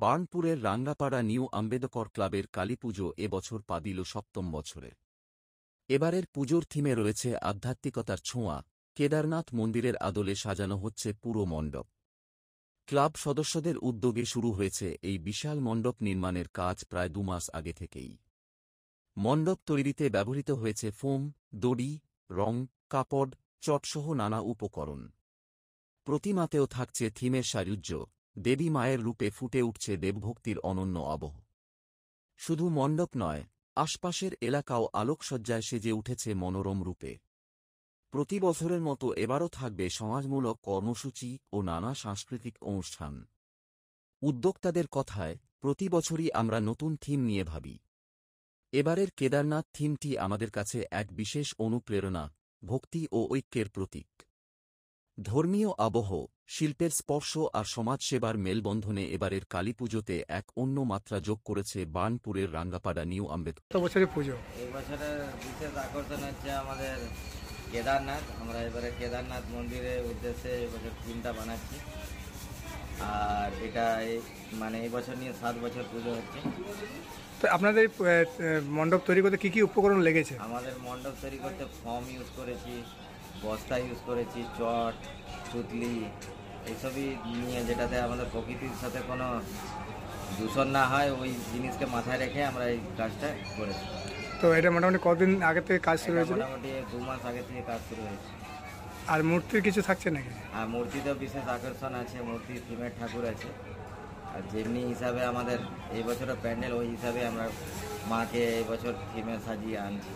বার্নপুরের Rangapara new Ambedkar ক্লাবের কালীপুজো এবছর পা দিল ৭ম বছরে। এবারের পুজোর থিমে রয়েছে আধ্যাত্মিকতার ছোঁয়া। কেদারনাথ মন্দিরের আদলে সাজানো হচ্ছে পুরো মণ্ডপ। ক্লাব সদস্যদের উদ্যোগে শুরু হয়েছে এই বিশাল মণ্ডপ নির্মাণের কাজ প্রায় ২ মাস আগে থেকেই। মণ্ডপ তৈরিতে ব্যবহৃত হয়েছে ফোম, দড়ি, রং, কাপড়, চটসহ নানা উপকরণ। প্রতিমাতেও থাকছে থিমের সাযুজ্য। দেবী মায়ের রূপে ফুটে উঠছে দেবভক্তির অনন্য আবহ। শুধু মণ্ডপ নয়, আশপাশের এলাকাও আলোকসজ্জায় সেজে উঠেছে মনোরম রূপে। প্রতি বছরের মতো এবারও থাকবে সমাজমূলক কর্মসূচি ও নানা সাংস্কৃতিক অনুষ্ঠান। উদ্যোক্তাদের কথায়, প্রতি বছরই আমরা নতুন থিম নিয়ে ভাবি। এবারের কেদারনাথ থিমটি আমাদের কাছে এক বিশেষ অনুপ্রেরণা, ভক্তি ও ঐক্যের প্রতীক। ধর্মীয় আবহ, শিল্পের স্পর্শ আর সমাজসেবার মেলবন্ধনে এবারের কালীপুজোতে এক অন্য মাত্রা যোগ করেছে বার্নপুরের রাঙ্গাপাড়া নিউ আম্বেদকর বছরের পুজো। এই বছরের বিশেষ আকর্ষণ হচ্ছে আমাদের কেদারনাথ। আমরা এবারে কেদারনাথ মন্দিরের উদ্দেশ্যে এবছর থিমটা বানাচ্ছি। আর এটা এই বছর নিয়ে 7 বছর পুজো হচ্ছে। তো আপনাদের মণ্ডপ তৈরি করতে কী কী উপকরণ লেগেছে? আমাদের মণ্ডপ তৈরি করতে ফর্ম ইউজ করেছি, বস্তা ইউজ করেছি, চট, সুতলি, এইসবই নিয়ে, যেটাতে আমাদের প্রকৃতির সাথে কোনো দূষণ না হয়, ওই জিনিসকে মাথায় রেখে আমরা এই কাজটা করেছি। তো এটা মোটামুটি কতদিন আগে থেকে কাজ শুরু হয়েছে? মোটামুটি 2 মাস আগে থেকে কাজ শুরু হয়েছে। আর মূর্তির কিছু থাকছে নাকি? আর মূর্তিতেও বিশেষ আকর্ষণ আছে। মূর্তি থিমের ঠাকুর আছে। আর যেমনি হিসাবে আমাদের এই বছরের প্যান্ডেল, ওই হিসাবে আমরা মাকে এই বছর থিমে সাজিয়ে আনছি।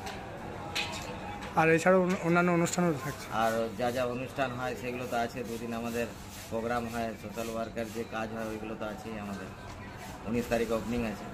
আর এছাড়াও অন্যান্য অনুষ্ঠানও থাকছে। আর যা যা অনুষ্ঠান হয় সেগুলো তো আছে। 2 দিন আমাদের প্রোগ্রাম হয়, সোশ্যাল ওয়ার্কার যে কাজ হয় ওইগুলো তো আছেই। আমাদের 19 তারিখ ওপেনিং আছে।